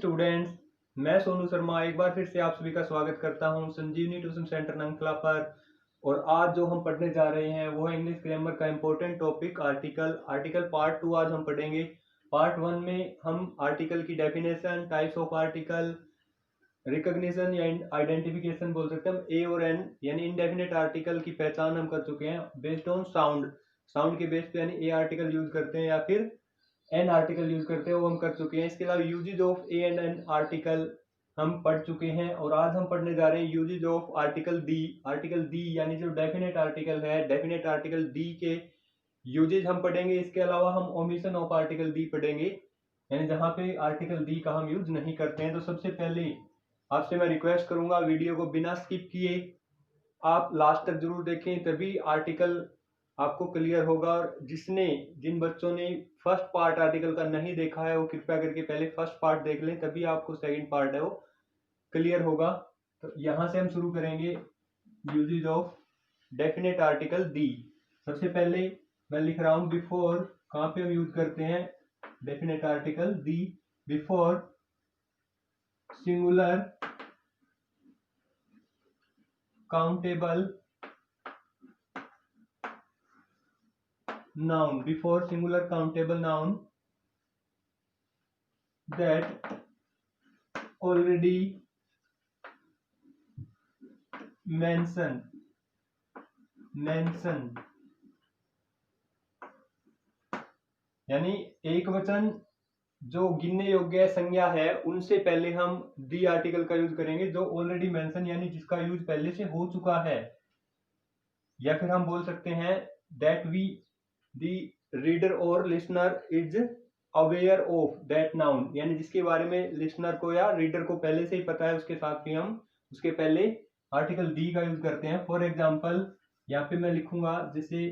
Students, मैं सोनू शर्मा एक बार फिर से आप सभी का स्वागत करता हूं संजीवनी ट्यूशन सेंटर नंगखला पर। और आज जो हम पढ़ने जा रहे हैं वो है इंग्लिश ग्रामर का इम्पोर्टेंट टॉपिक आर्टिकल पार्ट 2 आज हम पढ़ेंगे। पार्ट 1 में हम आर्टिकल की definition, types of article, recognition या आइडेंटिफिकेशन बोल सकते हैं हम, ए और एन यानी इनडेफिनेट आर्टिकल की पहचान हम कर चुके हैं बेस्ड ऑन साउंड के बेस पे, यानी ए आर्टिकल यूज करते हैं या फिर एन आर्टिकल यूज करते हैं वो हम कर चुके हैं। इसके अलावा uses of a and an article हम पढ़ चुके हैं और आज हम पढ़ने जा रहे हैं यूजेज ऑफ आर्टिकल दी यानी जो डेफिनेट आर्टिकल है, डेफिनेट आर्टिकल दी के यूजेज हम पढ़ेंगे। इसके अलावा हम ओमिशन ऑफ आर्टिकल दी पढ़ेंगे, यानी जहां पे आर्टिकल दी का हम यूज नहीं करते हैं। तो सबसे पहले आपसे मैं रिक्वेस्ट करूंगा वीडियो को बिना स्किप किए आप लास्ट तक जरूर देखें, तभी आर्टिकल आपको क्लियर होगा। और जिन बच्चों ने फर्स्ट पार्ट आर्टिकल का नहीं देखा है वो कृपया करके पहले फर्स्ट पार्ट देख लें, तभी आपको सेकंड पार्ट है वो क्लियर होगा। तो यहां से हम शुरू करेंगे यूजेज ऑफ डेफिनेट आर्टिकल दी। सबसे पहले मैं लिख रहा हूं बिफोर, कहां पे हम यूज करते हैं definite article the? Before singular countable noun, before singular countable noun that already mentioned यानी एक वचन जो गिनने योग्य संज्ञा है उनसे पहले हम दी आर्टिकल का यूज करेंगे, जो ऑलरेडी मेंशन यानी जिसका यूज पहले से हो चुका है। या फिर हम बोल सकते हैं दैट वी दी रीडर और listener is aware of that noun, यानी जिसके बारे में लिसनर को या रीडर को पहले से ही पता है उसके साथ भी हम उसके पहले आर्टिकल दी का यूज करते हैं। फॉर एग्जाम्पल यहाँ पे मैं लिखूंगा जैसे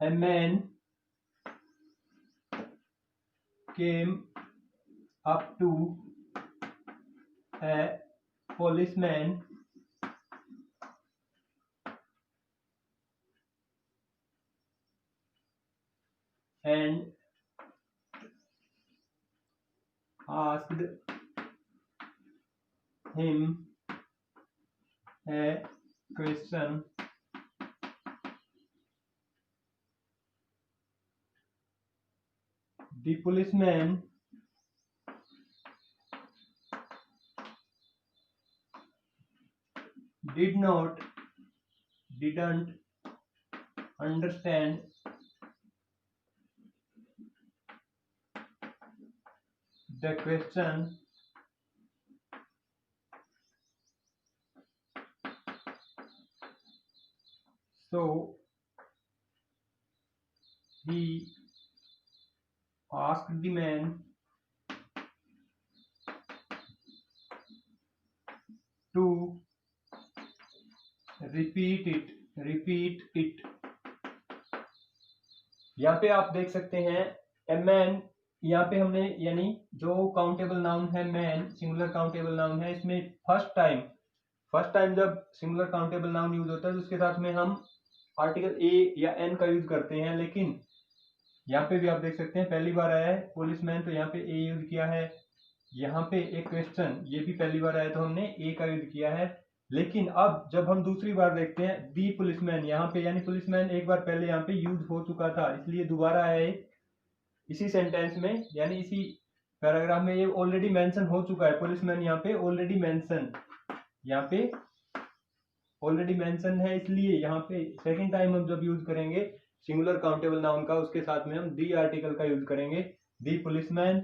a man came up to a policeman and asked him a question. The policeman didn't understand the question, so he asked the man to repeat it. यहाँ पे आप देख सकते हैं ए मैन, यहाँ पे हमने यानी जो काउंटेबल नाउन है मैन, सिंगुलर काउंटेबल नाउन है, इसमें फर्स्ट टाइम जब सिंगुलर काउंटेबल नाउन यूज होता है तो उसके साथ में हम आर्टिकल ए या एन का यूज करते हैं। लेकिन यहाँ पे भी आप देख सकते हैं पहली बार आया है पुलिसमैन तो यहाँ पे ए यूज किया है, यहाँ पे एक क्वेश्चन ये भी पहली बार आया तो हमने ए का यूज किया है। लेकिन अब जब हम दूसरी बार देखते हैं दी पुलिसमैन, यहाँ पे यानी पुलिसमैन एक बार पहले यहाँ पे यूज हो चुका था, इसलिए दोबारा आया है इसी सेंटेंस में, यानी इसी पैराग्राफ में ये ऑलरेडी मेंशन हो चुका है। पुलिसमैन यहाँ पे ऑलरेडी मेंशन है, इसलिए यहाँ पे सेकंड टाइम हम जब यूज करेंगे सिंगुलर काउंटेबल नाउन का, उसके साथ में हम दी आर्टिकल का यूज करेंगे। The policeman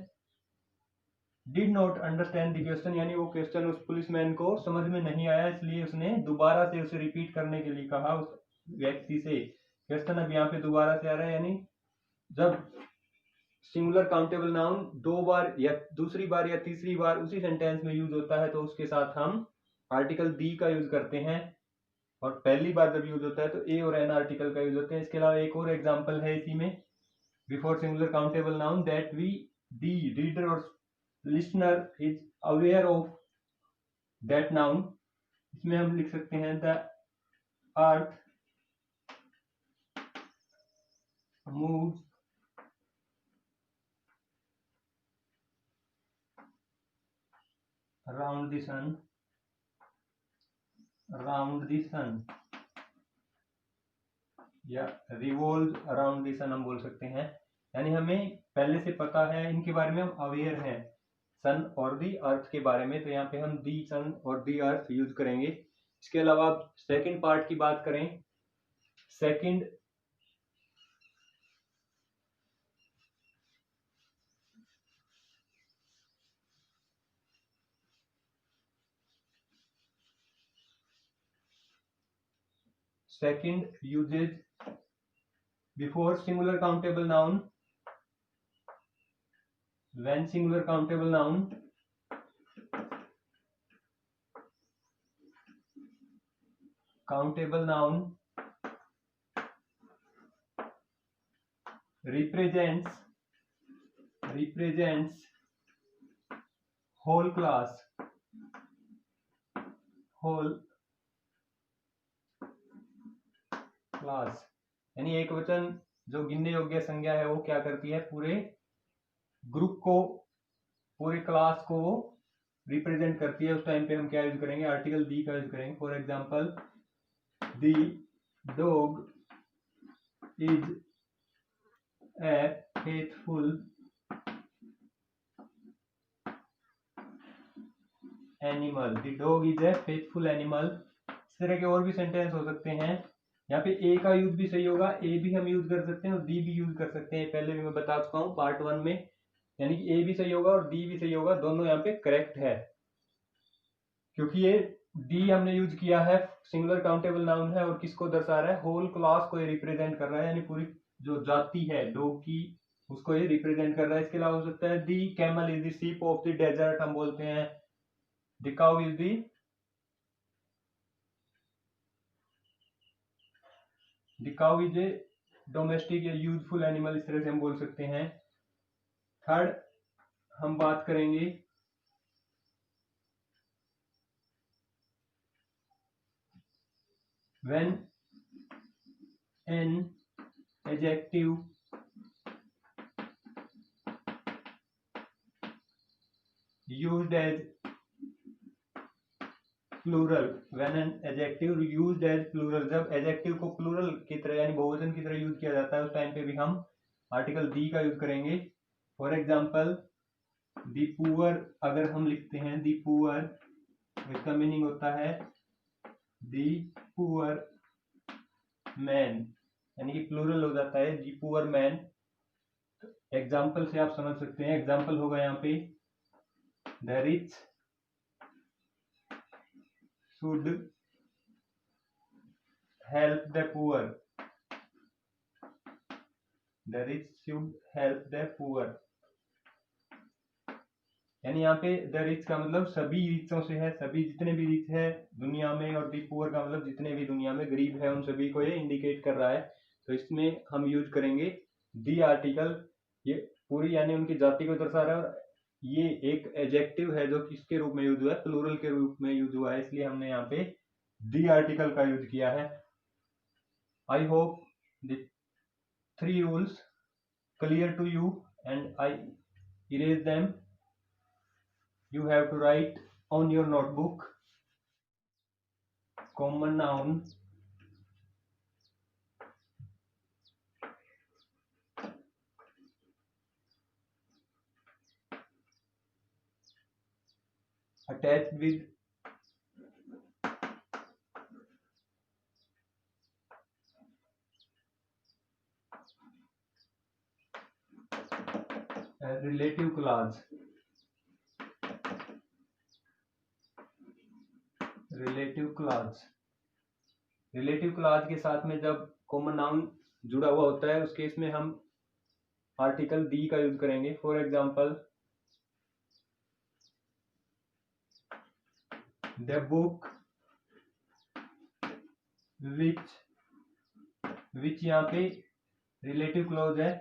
did not understand the question, यानी वो क्वेश्चन उस पुलिसमैन को समझ में नहीं आया, इसलिए उसने दोबारा से उसे रिपीट करने के लिए कहा उस व्यक्ति से। क्वेश्चन अब यहाँ पे दोबारा से आ रहा है, यानी जब सिंगुलर काउंटेबल नाउन दो बार या दूसरी बार या तीसरी बार उसी सेंटेंस में यूज होता है तो उसके साथ हम आर्टिकल दी का यूज करते हैं। और पहली बार जब यूज होता है तो ए और एन आर्टिकल का यूज होते हैं। इसके अलावा एक और एग्जांपल है इसी में, before singular countable noun that we the reader और listener is aware of that noun, इसमें हम लिख सकते हैं the earth moves round the sun, round the sun, या रिवॉल्व अराउंड द सन हम बोल सकते हैं। यानी हमें पहले से पता है, इनके बारे में हम अवेयर हैं, सन और दी अर्थ के बारे में, तो यहाँ पे हम दी सन और दी अर्थ यूज करेंगे। इसके अलावा सेकंड पार्ट की बात करें, second uses before singular countable noun, when singular countable noun represents whole class, यानी एक वचन जो गिनने योग्य संज्ञा है वो क्या करती है, पूरे ग्रुप को, पूरे क्लास को वो रिप्रेजेंट करती है। उस टाइम पे हम क्या यूज करेंगे, आर्टिकल दी का यूज करेंगे। For example, the dog is a faithful animal, the dog is a faithful animal. इस तरह के और भी सेंटेंस हो सकते हैं। यहाँ पे ए का यूज भी सही होगा, ए भी हम यूज कर सकते हैं और दी भी यूज कर सकते हैं, पहले भी मैं बता चुका हूँ पार्ट 1 में। यानी कि ए भी सही होगा और डी भी सही होगा, दोनों यहाँ पे करेक्ट है, क्योंकि ये डी हमने यूज किया है, सिंगुलर काउंटेबल नाउन है और किसको दर्शा रहा है, होल क्लास को ये रिप्रेजेंट कर रहा है, यानी पूरी जो जाति है डॉग की उसको ये रिप्रेजेंट कर रहा है। इसके अलावा हो सकता है the camel is the sheep of the desert, हम बोलते हैं the cow is a domestic या यूजफुल एनिमल, इस तरह से हम बोल सकते हैं। थर्ड हम बात करेंगे when an adjective used as plural, when an adjective used as plural, जब एडजेक्टिव को प्लूरल की तरह यानी बहुवचन की तरह यूज किया जाता है, उस टाइम पे भी हम आर्टिकल दी का यूज करेंगे। फॉर एग्जाम्पल, दी पुअर अगर हम लिखते हैं दी पुअर, इसका मीनिंग होता है दी पुअर मैन, यानी कि प्लूरल हो जाता है दी पुअर मैन। एग्जाम्पल से आप समझ सकते हैं, एग्जाम्पल होगा यहाँ पे the rich should help the poor, the rich should help the poor, यानी यहाँ पे द रिच का मतलब सभी रिचों से है, सभी जितने भी रिच है दुनिया में, और दी पुअर का मतलब जितने भी दुनिया में गरीब है उन सभी को ये इंडिकेट कर रहा है। तो इसमें हम यूज करेंगे दी आर्टिकल, ये पूरी यानी उनकी जाति को दर्शा रहा है, और ये एक एडजेक्टिव है जो किसके रूप में यूज हुआ है, प्लूरल के रूप में यूज हुआ है, इसलिए हमने यहाँ पे दी आर्टिकल का यूज किया है। I hope the 3 rules clear to you and I erase them. You have to write on your notebook common noun, attached with a relative clause, relative clause के साथ में जब कॉमन नाउन जुड़ा हुआ होता है उस केस में हम आर्टिकल दी का यूज करेंगे। For example, the book which यहाँ पे रिलेटिव क्लॉज है,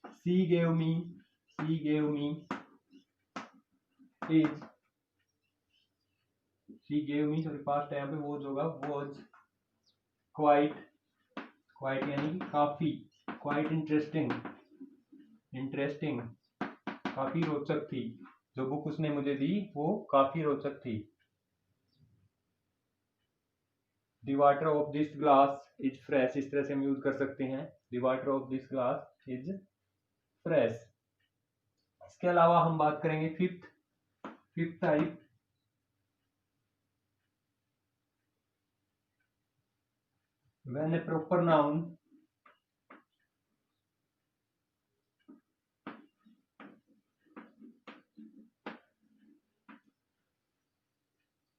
she gave me is, she gave me sorry past है यहाँ पे, वॉज होगा वॉज क्वाइट यानी कि काफी, क्वाइट इंटरेस्टिंग काफी रोचक थी। जो बुक उसने मुझे दी वो काफी रोचक थी। The water of this glass is fresh, इस तरह से हम यूज कर सकते हैं, the water of this glass is fresh. इसके अलावा हम बात करेंगे fifth type, when A proper noun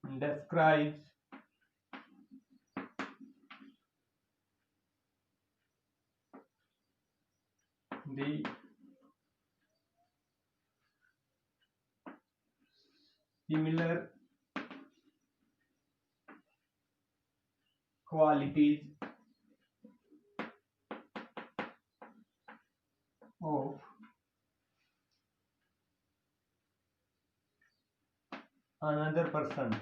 describes the similar qualities of another person,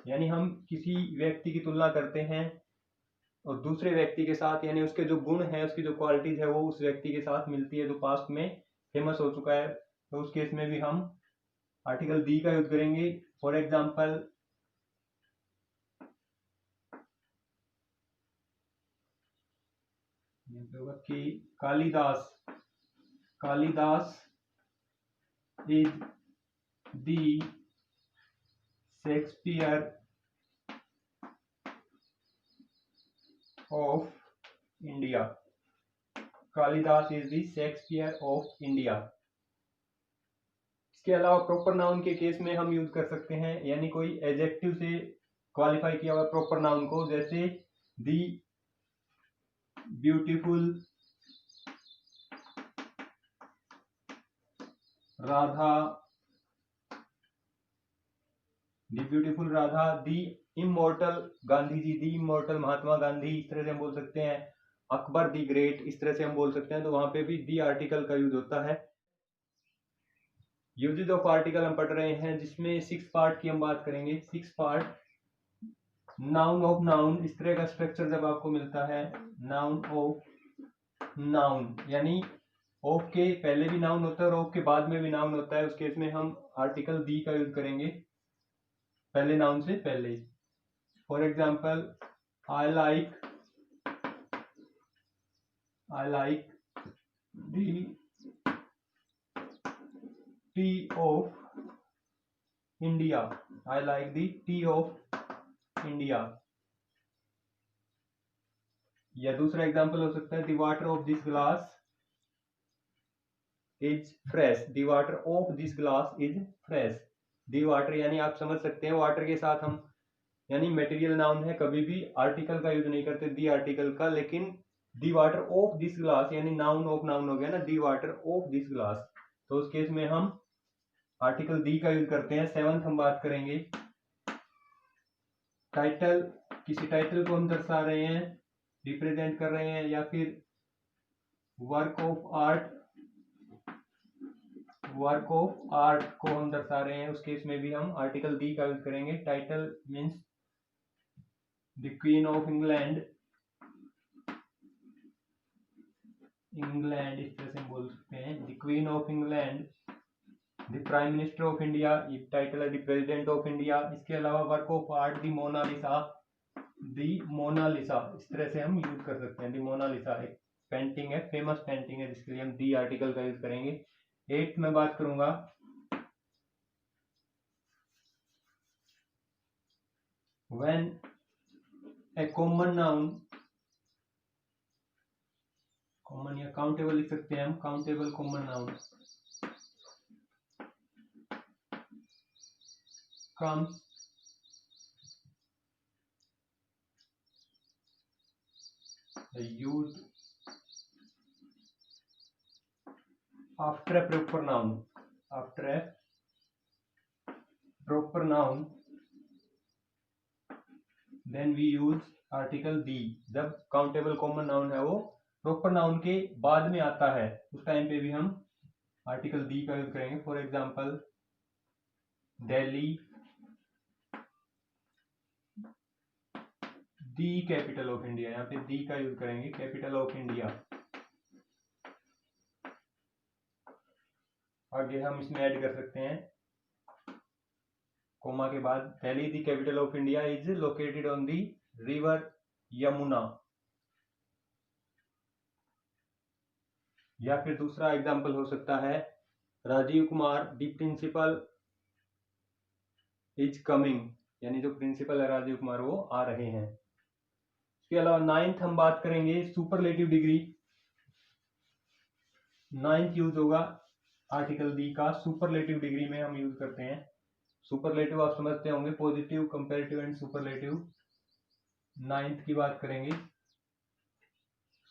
यानी हम किसी व्यक्ति की तुलना करते हैं और दूसरे व्यक्ति के साथ, यानी उसके जो गुण है, उसकी जो क्वालिटीज है वो उस व्यक्ति के साथ मिलती है जो पास्ट में फेमस हो चुका है, तो उस केस में भी हम आर्टिकल दी का यूज करेंगे। फॉर एग्जाम्पल, कि Kalidas is the Shakespeare of India, Kalidas is the Shakespeare of India. इसके अलावा प्रॉपर नाउन के केस में हम यूज कर सकते हैं, यानी कोई एडजेक्टिव से क्वालिफाई किया हुआ प्रॉपर नाउन को, जैसे दी ब्यूटीफुल राधा, दी इमोर्टल गांधी जी, दी इमोर्टल महात्मा गांधी, इस तरह से हम बोल सकते हैं। अकबर दी ग्रेट, इस तरह से हम बोल सकते हैं, तो वहां पे भी दी आर्टिकल का यूज होता है। यूजेज ऑफ आर्टिकल हम पढ़ रहे हैं, जिसमें 6 पार्ट की हम बात करेंगे। 6 पार्ट, नाउन ऑफ नाउन, इस तरह का स्ट्रक्चर जब आपको मिलता है, नाउन ऑफ नाउन, यानी ऑफ के पहले भी नाउन होता है और ऑफ के बाद में भी नाउन होता है, उस केस में हम आर्टिकल दी का यूज करेंगे पहले नाउन से पहले। For example, I like the T of India, I like the T of India. या दूसरा एग्जाम्पल हो सकता है, the water of this glass is fresh, the water of this glass is fresh. The water, यानी आप समझ सकते हैं वाटर के साथ हम, यानी मटेरियल नाउन है, कभी भी आर्टिकल का यूज नहीं करते दी आर्टिकल का, लेकिन the water of this glass यानी नाउन ऑफ नाउन हो गया ना, the water of this glass, तो उस केस में हम आर्टिकल दी का यूज करते हैं। 7th हम बात करेंगे टाइटल, किसी टाइटल को हम दर्शा रहे हैं, रिप्रेजेंट कर रहे हैं, या फिर वर्क ऑफ आर्ट को हम दर्शा रहे हैं, उस केस में भी हम आर्टिकल दी का यूज करेंगे। Title means the queen of England, इस तरह से हम बोल सकते हैं, the queen of England, the prime minister of India, ये टाइटल है, द प्रेसिडेंट ऑफ इंडिया। इसके अलावा work of art, the Mona Lisa, इस तरह से हम यूज कर सकते हैं। द मोनालिसा एक पेंटिंग है, फेमस पेंटिंग है, जिसके लिए हम दी आर्टिकल का यूज करेंगे। 8th में बात करूंगा, when A common noun, common या काउंटेबल लिख सकते हैं हम, countable common noun comes used after a proper noun, then we use article the। जब काउंटेबल कॉमन नाउन है वो प्रॉपर नाउन के बाद में आता है, उस टाइम पे भी हम आर्टिकल दी का यूज करेंगे। For example, Delhi the capital of India, यहाँ पे दी का यूज करेंगे, कैपिटल ऑफ इंडिया। आगे हम इसमें ऐड कर सकते हैं कोमा के बाद, Delhi the capital of India is located on the river Yamuna. या फिर दूसरा एग्जांपल हो सकता है Rajiv Kumar the principal is coming, यानी जो प्रिंसिपल है राजीव कुमार वो आ रहे हैं। इसके अलावा नाइन्थ हम बात करेंगे सुपरलेटिव डिग्री। नाइन्थ यूज होगा आर्टिकल दी का सुपरलेटिव डिग्री में हम यूज करते हैं। सुपरलेटिव आप समझते होंगे, positive, comparative and superlative. Ninth की बात करेंगे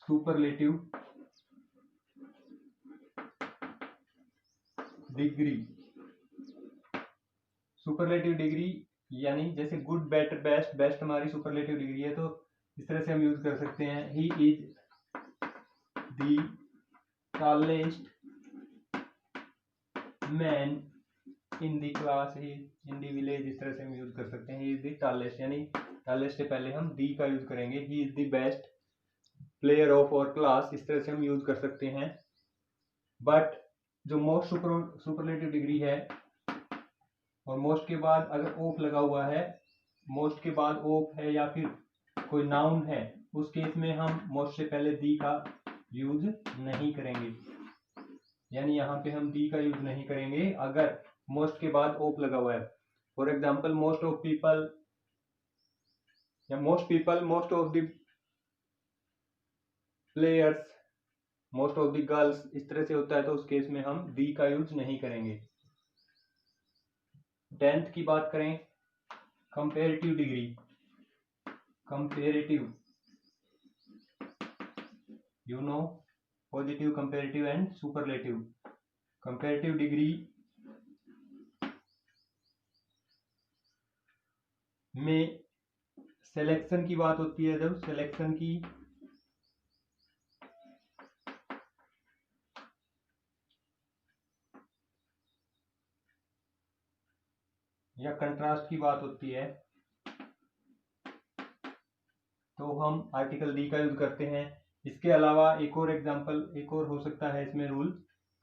सुपरलेटिव डिग्री। सुपरलेटिव डिग्री यानी जैसे गुड, बेटर, बेस्ट, बेस्ट हमारी सुपरलेटिव डिग्री है, तो इस तरह से हम यूज कर सकते हैं he is the tallest man in the class, he in the village, इस तरह से हम यूज कर सकते हैं। ही इज दी टॉलेस्ट, यानी टॉलेस्ट से पहले हम दी का यूज करेंगे। He is the best player of और क्लास, इस तरह से हम यूज कर सकते हैं। बट जो मोस्ट सुपरलेटिव डिग्री है और मोस्ट के बाद अगर ऑफ लगा हुआ है, मोस्ट के बाद ऑफ है या फिर कोई नाउन है, उस केस में हम मोस्ट से पहले दी का यूज नहीं करेंगे। यानी यहाँ पे हम दी का यूज नहीं करेंगे अगर मोस्ट के बाद ऑफ लगा हुआ है। For example most of people या most people, most of the players, most of the girls, इस तरह से होता है, तो उस केस में हम दी का यूज नहीं करेंगे। 10th की बात करें comparative degree. Comparative, you know, positive, comparative and superlative. Comparative degree में सिलेक्शन की बात होती है। जब सिलेक्शन की या कंट्रास्ट की बात होती है तो हम आर्टिकल डी का यूज करते हैं। इसके अलावा एक और एग्जांपल, एक और हो सकता है इसमें रूल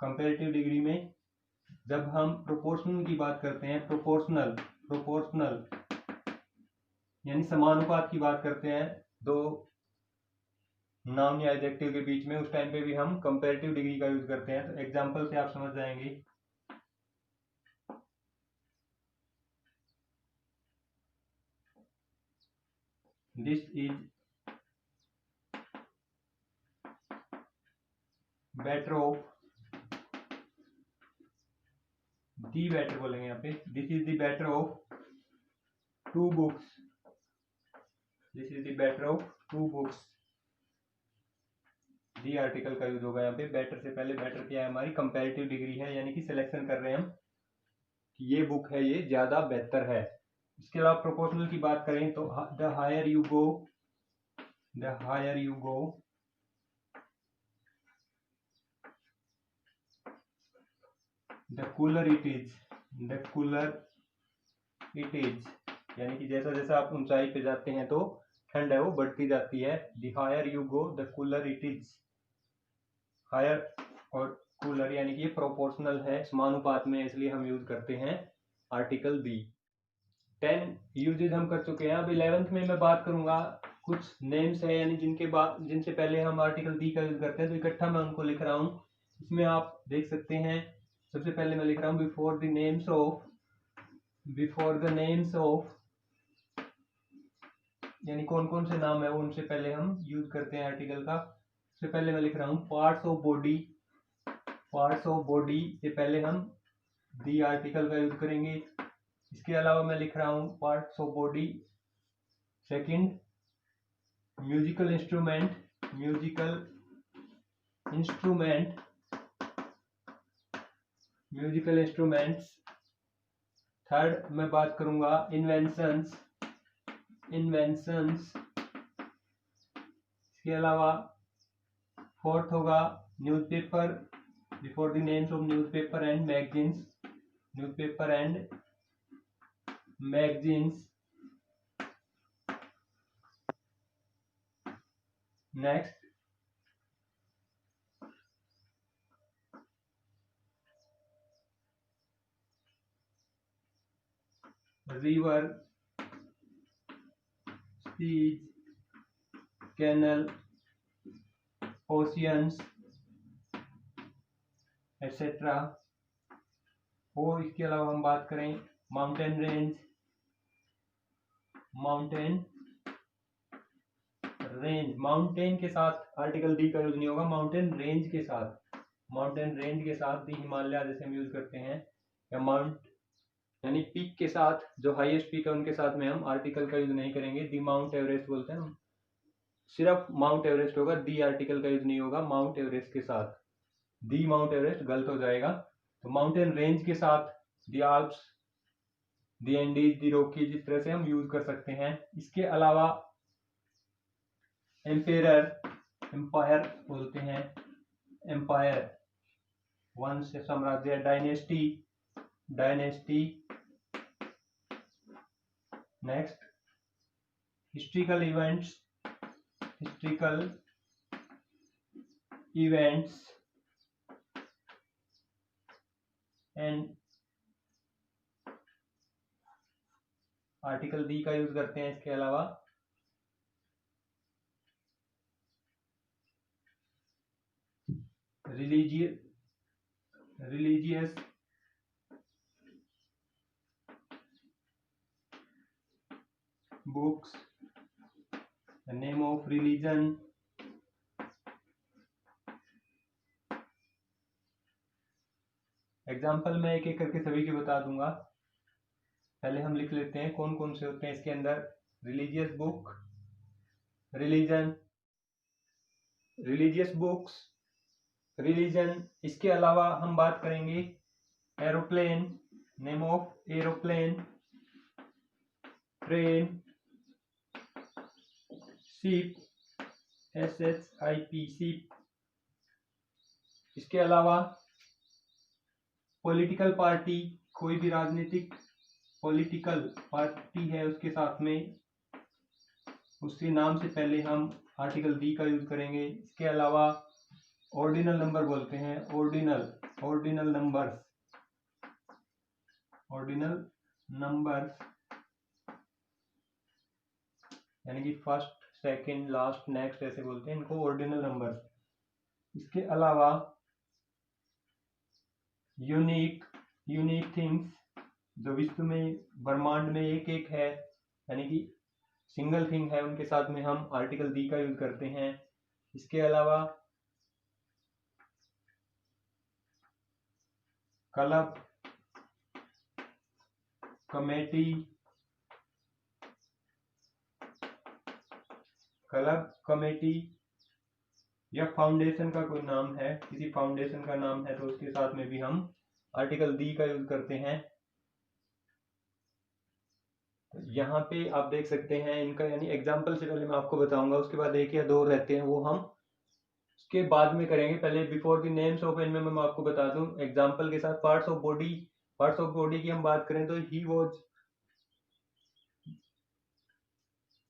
कंपैरेटिव डिग्री में, जब हम प्रोपोर्शनल की बात करते हैं, प्रोपोर्शनल यानी समानुपात की बात करते हैं दो नाउन या एडजेक्टिव के बीच में, उस टाइम पे भी हम कंपैरेटिव डिग्री का यूज करते हैं। तो एग्जांपल से आप समझ जाएंगे। This is better of, the better बोलेंगे यहाँ पे, this is the better of two books, this is the better of two books. The article का यूज होगा यहाँ पे। बेटर से पहले, बेटर क्या है हमारी कंपैरेटिव डिग्री है, यानी कि सिलेक्शन कर रहे हैं हम कि ये बुक है, ये ज्यादा बेहतर है। इसके अलावा प्रोपोर्शनल की बात करें तो the higher you go, the higher you go, the cooler it is, the cooler it is, यानी कि जैसा जैसा आप ऊंचाई पे जाते हैं तो ठंड है वो बढ़ती जाती है। The higher you go the cooler it is. Higher और कूलर यानी कि ये प्रोपोर्शनल है, समानुपात में, इसलिए हम यूज करते हैं आर्टिकल बी। 10 यूजेज हम कर चुके हैं। अब 11th में मैं बात करूंगा कुछ नेम्स है, यानी जिनसे पहले हम आर्टिकल डी का यूज करते हैं, तो इकट्ठा मैं उनको लिख रहा हूँ। इसमें आप देख सकते हैं, सबसे पहले मैं लिख रहा हूँ before the names of, before the names of, यानी कौन कौन से नाम है वो उनसे पहले हम यूज करते हैं आर्टिकल का। सबसे पहले मैं लिख रहा हूँ parts of body, parts of body से पहले हम दी आर्टिकल का यूज करेंगे। इसके अलावा मैं लिख रहा हूँ parts of body second musical instrument, musical instrument, musical instruments. Third मैं बात करूंगा इन्वेंशंस, इन्वेंशंस। इसके अलावा फोर्थ होगा newspaper, before the names of newspaper and magazines, newspaper and magazines. Next river, seas, canal, oceans etcetera. और इसके अलावा हम बात करें mountain range, mountain range, mountain के साथ आर्टिकल डी का यूज नहीं होगा, माउंटेन रेंज के साथ, माउंटेन रेंज के साथ दी हिमालय जैसे हम यूज करते हैं, या माउंट यानी पीक के साथ, जो हाईएस्ट पीक है उनके साथ में हम आर्टिकल का यूज नहीं करेंगे। दी माउंट एवरेस्ट बोलते हैं हम, सिर्फ माउंट एवरेस्ट होगा, दी आर्टिकल का यूज नहीं होगा माउंट एवरेस्ट के साथ, दी माउंट एवरेस्ट गलत हो जाएगा। तो माउंटेन रेंज के साथ दी आल्प्स, दी एंडीज, दी रॉकीज, इस तरह से हम यूज कर सकते हैं। इसके अलावा एम्पायर, एम्पायर बोलते हैं, एम्पायर वंश, साम्राज्य, dynasty, dynasty. Next historical events, historical events and article D का यूज करते हैं। इसके अलावा religious books, name of religion, example मैं एक एक करके सभी की बता दूंगा। पहले हम लिख लेते हैं कौन कौन से होते हैं इसके अंदर। Religious book, religion, religious books, religion. इसके अलावा हम बात करेंगे aeroplane, name of aeroplane, train, ship, SHIP, ship. इसके अलावा पॉलिटिकल पार्टी, कोई भी राजनीतिक पॉलिटिकल पार्टी है उसके साथ में उसके नाम से पहले हम आर्टिकल डी का यूज करेंगे। इसके अलावा ऑर्डिनल नंबर बोलते हैं, ऑर्डिनल नंबर्स, ऑर्डिनल नंबर्स यानी कि फर्स्ट, सेकंड, लास्ट, नेक्स्ट ऐसे बोलते हैं इनको, ऑर्डिनल नंबर्स। इसके अलावा यूनिक थिंग्स, जो विश्व में ब्रह्मांड में एक एक है यानी कि सिंगल थिंग है, उनके साथ में हम आर्टिकल डी का यूज करते हैं। इसके अलावा क्लब, कमेटी, क्लब, कमेटी या फाउंडेशन का कोई नाम है, किसी फाउंडेशन का नाम है तो उसके साथ में भी हम आर्टिकल डी का यूज करते हैं। यहाँ पे आप देख सकते हैं इनका, यानी एग्जाम्पल से पहले मैं आपको बताऊंगा, उसके बाद एक या दो रहते हैं वो हम उसके बाद में करेंगे। पहले before the names of animal मैं आपको बता दूं एग्जाम्पल के साथ। Parts of body, parts of body की हम बात करें तो he was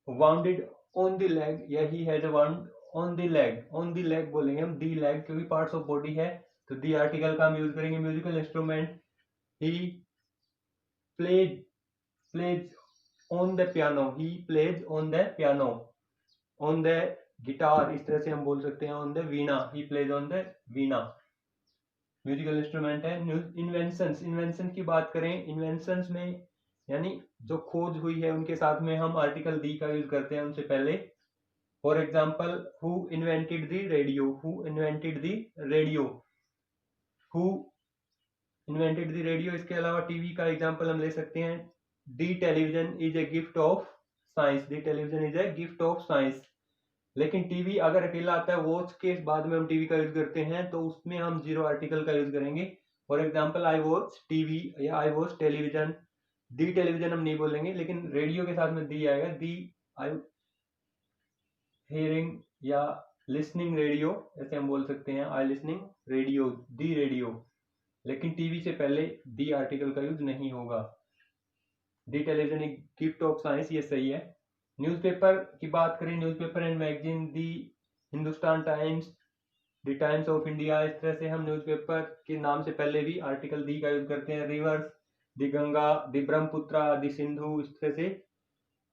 wounded on the leg, या he has wound on the leg, on the leg बोलेंगे हम, दी लेग क्योंकि पार्ट्स ऑफ बॉडी है तो दी आर्टिकल का हम यूज करेंगे। Musical instrument, he plays, plays on the piano, he plays on the piano, on the guitar, इस तरह से हम बोल सकते हैं on the Veena, he plays on the Veena, musical instrument है। इन्वेंशंस, इन्वेंशन की बात करें, इन्वेंशंस में यानी जो खोज हुई है उनके साथ में हम आर्टिकल डी का यूज करते हैं उनसे पहले। For example who invented the radio, who invented the radio, who invented the radio. इसके अलावा टीवी का एग्जाम्पल हम ले सकते हैं, the television is a gift of science, the television is a gift of science. लेकिन टीवी अगर अकेला आता है, वॉच के बाद में हम टीवी का यूज करते हैं तो उसमें हम जीरो आर्टिकल का यूज करेंगे। For example I watch TV या I watch television, the television हम नहीं बोलेंगे, लेकिन रेडियो के साथ में दी आएगा, दी आई हियरिंग या लिसनिंग रेडियो ऐसे हम बोल सकते हैं, आई लिसनिंग रेडियो, दी रेडियो। लेकिन टीवी से पहले दी आर्टिकल का यूज नहीं होगा। दी टेलीविजन एक गिफ्ट ऑफ साइंस, ये सही है। न्यूज़पेपर की बात करें, newspaper and magazine, the Hindustan times, the times of India, इस तरह से हम न्यूज़पेपर के नाम से पहले भी आर्टिकल दी का यूज करते हैं। रिवर्स, दी गंगा, दी ब्रह्मपुत्रा, दी सिंधु, इस तरह से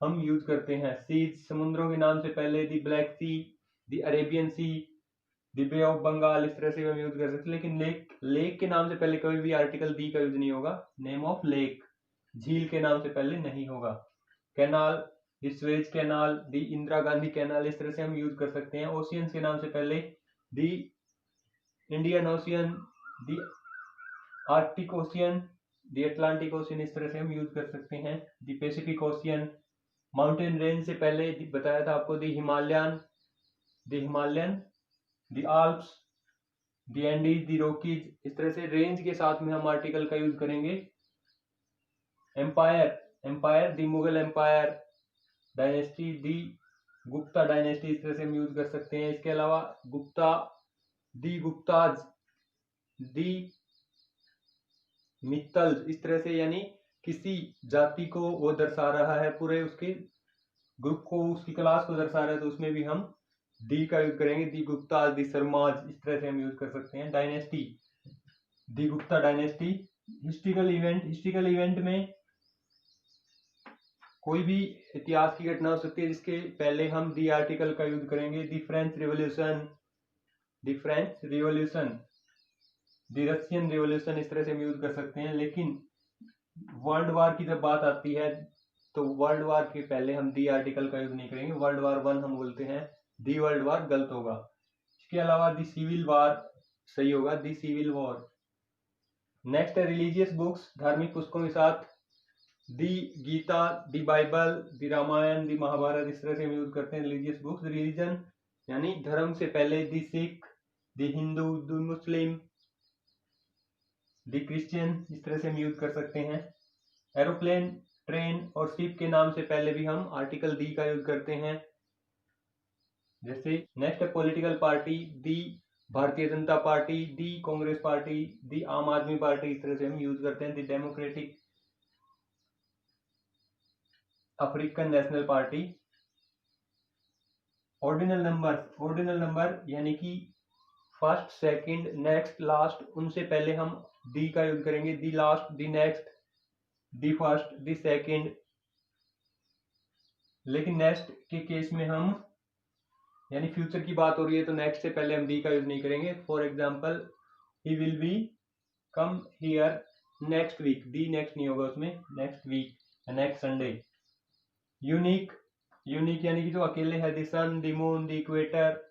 हम यूज करते हैं। सीज, समुद्रों के नाम से पहले the Black Sea, the Arabian Sea, the Bay of Bengal, इस तरह से हम यूज कर सकते हैं। लेकिन लेक के नाम से पहले कभी भी आर्टिकल दी का यूज नहीं होगा। नेम ऑफ लेक, झील के नाम से पहले नहीं होगा। कैनाल, दी स्वेज कैनाल, दी इंदिरा गांधी कैनाल, इस तरह से हम यूज कर सकते हैं। ओशियंस के नाम से पहले दी इंडियन ओशियन, दी आर्कटिक ओशियन, दी अटलांटिक ओशियन, इस तरह से हम यूज कर सकते हैं। दी पैसिफिक ओशियन, माउंटेन रेंज से पहले बताया था आपको दी हिमालयन, दी आल्प्स, दी एंडीज, दी रॉकीज, इस तरह से रेंज के साथ में हम आर्टिकल का यूज करेंगे। एम्पायर, दी मुगल एम्पायर, डायनेस्टी, दी गुप्ता डायनेस्टी, इस तरह से हम यूज कर सकते हैं। इसके अलावा गुप्ता, दी गुप्ताज, दी मित्तल, इस तरह से, यानी किसी जाति को वो दर्शा रहा है, पूरे उसके ग्रुप को, उसकी क्लास को दर्शा रहा है, तो उसमें भी हम दी का यूज करेंगे। दी गुप्ता, दी शर्माज, इस तरह से हम यूज कर सकते हैं। डायनेस्टी, दी गुप्ता डायनेस्टी। हिस्ट्रिकल इवेंट में कोई भी इतिहास की घटना हो सकती है जिसके पहले हम दी आर्टिकल का यूज करेंगे। दी फ्रेंच रिवॉल्यूशन, दी रशियन रिवॉल्यूशन, इस तरह से हम यूज कर सकते हैं। लेकिन वर्ल्ड वार की जब बात आती है तो वर्ल्ड वार के पहले हम दी आर्टिकल का यूज नहीं करेंगे। वर्ल्ड वार 1 हम बोलते हैं, दी वर्ल्ड वार गलत होगा। इसके अलावा दी सिविल वार सही होगा, दी सिविल वॉर। नेक्स्ट है रिलीजियस बुक्स, धार्मिक पुस्तकों के साथ दी गीता, दी बाइबल, दी रामायण, दी महाभारत, इस तरह से हम यूज करते हैं रिलीजियस बुक्स। रिलीजन यानी धर्म से पहले दी सिख, दी हिंदू, दी मुस्लिम, दी क्रिश्चियन, इस तरह से हम यूज कर सकते हैं। एरोप्लेन, ट्रेन और शिप के नाम से पहले भी हम आर्टिकल दी का यूज करते हैं। जैसे नेक्स्ट है पॉलिटिकल पार्टी, दी भारतीय जनता पार्टी, दी कांग्रेस पार्टी, दी आम आदमी पार्टी, इस तरह से हम यूज करते हैं। The Democratic African National Party. Ordinal number यानी कि फर्स्ट, सेकंड, नेक्स्ट, लास्ट, उनसे पहले हम दी का यूज करेंगे। दी last, the next, the first, the second. लेकिन नेक्स्ट के केस में हम, यानी फ्यूचर की बात हो रही है तो नेक्स्ट से पहले हम दी का यूज नहीं करेंगे। For example, he will be come here next week, the next नहीं होगा उसमें, next week, next Sunday. Unique यानी कि जो अकेले है, दी सन, दी मून, दी इक्वेटर,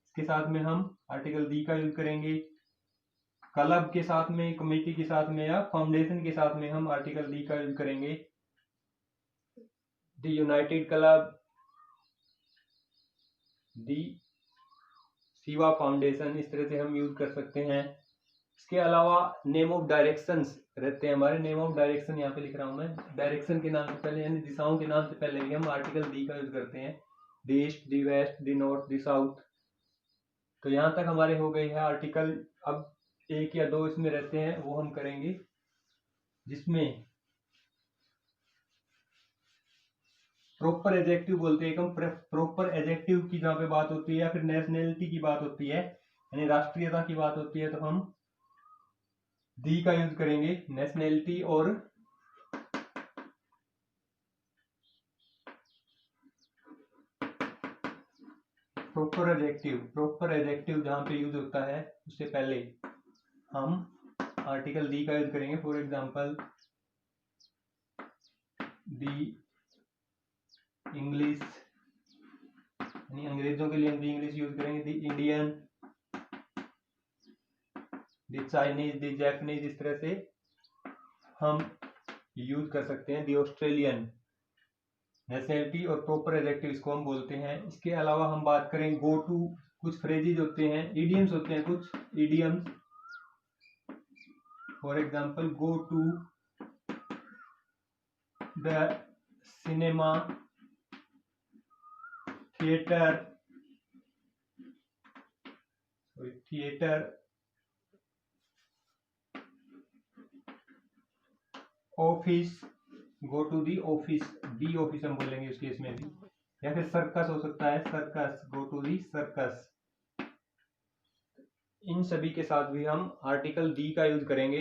इसके साथ में हम आर्टिकल दी का यूज करेंगे। क्लब के साथ में, कमेटी के साथ में या फाउंडेशन के साथ में हम आर्टिकल दी का यूज करेंगे। दी यूनाइटेड क्लब, दी शिवा फाउंडेशन, इस तरह से हम यूज कर सकते हैं। इसके अलावा नेम ऑफ डायरेक्शंस रहते हैं हमारे। नेम ऑफ डायरेक्शन यहाँ पे लिख रहा हूँ मैं। डायरेक्शन के नाम से पहले यानी दिशाओं के नाम से पहले भी हम आर्टिकल दी का यूज करते हैं। दी east, the waste, the north, the south. तो यहाँ तक हमारे हो गए हैं आर्टिकल। अब एक या दो इसमें रहते हैं, वो हम करेंगे, जिसमें प्रॉपर एडजेक्टिव बोलते हैं। हम प्रॉपर एडजेक्टिव की जहाँ पे बात होती है या फिर नेशनैलिटी की बात होती है, यानी राष्ट्रीयता की बात होती है, तो हम दी का यूज करेंगे। नेशनैलिटी और प्रॉपर एडजेक्टिव जहाँ पे यूज होता है उससे पहले हम आर्टिकल दी का यूज करेंगे। फॉर एग्जाम्पल, दी इंग्लिश, यानी अंग्रेजों के लिए हम दी इंग्लिश यूज करेंगे। दी इंडियन, दी चाइनीज, दी जापानीज, इस तरह से हम यूज कर सकते हैं। दी ऑस्ट्रेलियन, नेशनैलिटी और प्रॉपर एडजेक्टिव इसको हम बोलते हैं। इसके अलावा हम बात करें गो टू, कुछ फ्रेजेज होते हैं, इडियम्स होते हैं, कुछ idioms. For example, go to the cinema, theatre, office, go to the office, the office हम बोलेंगे उस केस में भी। या फिर सर्कस हो सकता है, circus, go to the circus. इन सभी के साथ भी हम आर्टिकल दी का यूज करेंगे।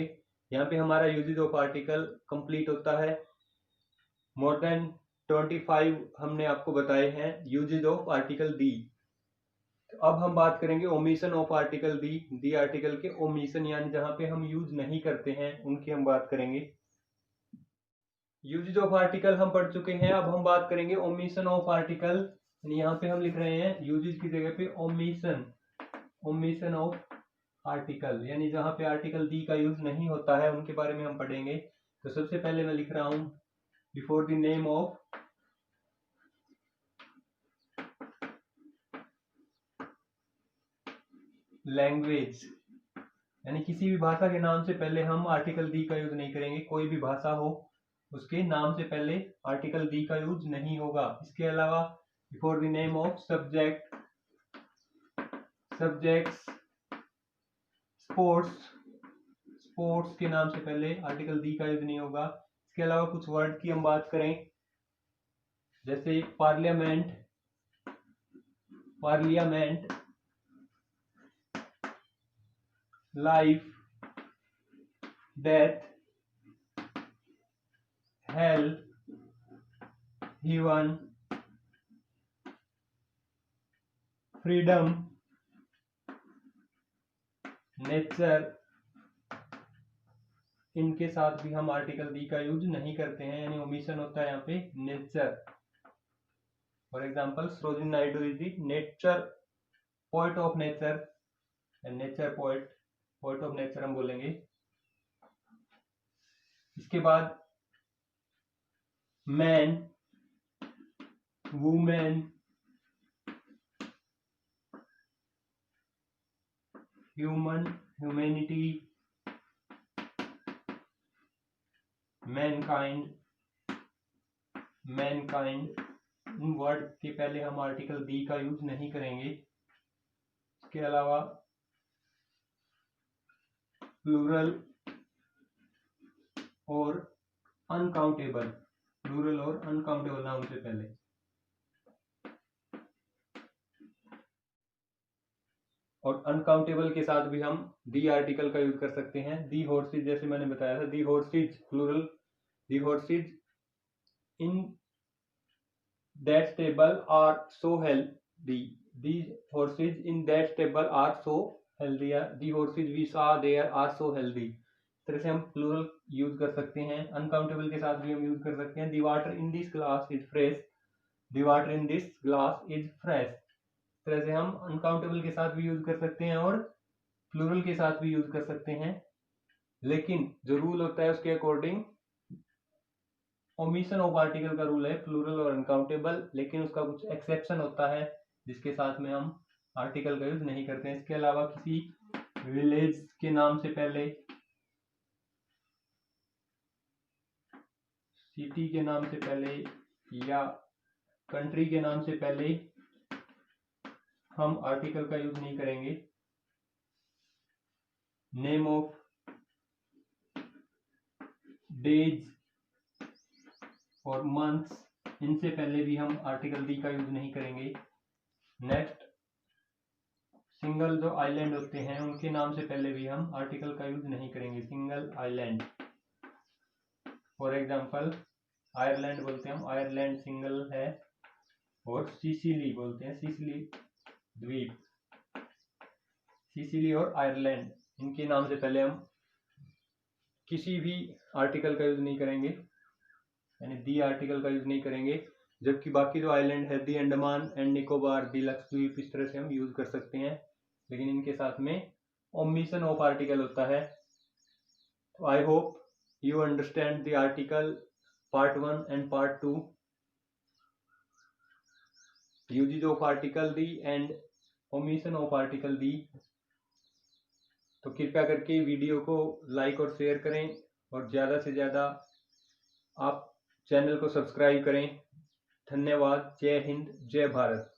यहाँ पे हमारा यूजेज ऑफ आर्टिकल कंप्लीट होता है। मोर देन 25 हमने आपको बताए हैं यूजेज ऑफ आर्टिकल दी। तो अब हम बात करेंगे omission of article the article के ओमिशन, यानी जहां पे हम यूज नहीं करते हैं उनकी हम बात करेंगे। यूजेज ऑफ आर्टिकल हम पढ़ चुके हैं, अब हम बात करेंगे ओमिशन ऑफ आर्टिकल। यहाँ पे हम लिख रहे हैं यूजेज की जगह पे ओमिशन ऑफ आर्टिकल, यानी जहां पे आर्टिकल दी का यूज नहीं होता है उनके बारे में हम पढ़ेंगे। तो सबसे पहले मैं लिख रहा हूं before the name of language, यानी किसी भी भाषा के नाम से पहले हम आर्टिकल दी का यूज नहीं करेंगे। कोई भी भाषा हो उसके नाम से पहले आर्टिकल दी का यूज नहीं होगा। इसके अलावा before the name of subjects, sports के नाम से पहले आर्टिकल दी का यूज नहीं होगा। इसके अलावा कुछ वर्ड की हम बात करें, जैसे parliament, life, death, hello, human, freedom, nature, इनके साथ भी हम आर्टिकल दी का यूज नहीं करते हैं, यानी ओमिशन होता है यहाँ पे nature. For example Sarojini Naidu is the nature poet of nature, nature poet of nature हम बोलेंगे। इसके बाद man, women, human, humanity, mankind, इन वर्ड के पहले हम आर्टिकल दी का यूज नहीं करेंगे। इसके अलावा प्लूरल और अनकाउंटेबल नाउन से पहले। और अनकाउंटेबल के साथ भी हम दी आर्टिकल का यूज कर सकते हैं। दी हॉर्सेज, जैसे मैंने बताया था, the horses plural, the horses in that stable are so healthy, the horses in that stable are so healthy, the horses we saw there are so healthy. इस तरह से हम प्लूरल यूज कर सकते हैं। अनकाउंटेबल के साथ भी हम यूज कर सकते हैं। The water in this glass is fresh, the water in this glass is fresh. इस तरह से हम अनकाउंटेबल के साथ भी यूज कर सकते हैं और प्लूरल के साथ भी यूज कर सकते हैं। लेकिन जो रूल होता है उसके अकॉर्डिंग ओमिशन ऑफ आर्टिकल का रूल है प्लूरल और अनकाउंटेबल, लेकिन उसका कुछ एक्सेप्शन होता है जिसके साथ में हम आर्टिकल का यूज नहीं करते हैं। इसके अलावा किसी विलेज के नाम से पहले, सिटी के नाम से पहले या कंट्री के नाम से पहले हम आर्टिकल का यूज नहीं करेंगे। नेम ऑफ डेज और मंथ्स, इनसे पहले भी हम आर्टिकल दी का यूज नहीं करेंगे। नेक्स्ट, सिंगल जो आइलैंड होते हैं उनके नाम से पहले भी हम आर्टिकल का यूज नहीं करेंगे। Single island, for example Ireland बोलते हैं हम, आयरलैंड सिंगल है। और सिसिली बोलते हैं, सिसिली द्वीप, सिसिली और आयरलैंड, इनके नाम से पहले हम किसी भी आर्टिकल का यूज नहीं करेंगे, यानी दी आर्टिकल का यूज नहीं करेंगे। जबकि बाकी जो आइलैंड है, दी अंडमान एंड निकोबार, दी लक्षद्वीप, इस तरह से हम यूज कर सकते हैं, लेकिन इनके साथ में ओमिशन ऑफ आर्टिकल होता है। तो I hope you understand the article part 1 and part 2, uses of article the and omission of article the। तो कृपया करके वीडियो को लाइक और शेयर करें और ज़्यादा से ज़्यादा आप चैनल को सब्सक्राइब करें। धन्यवाद। जय हिंद, जय भारत।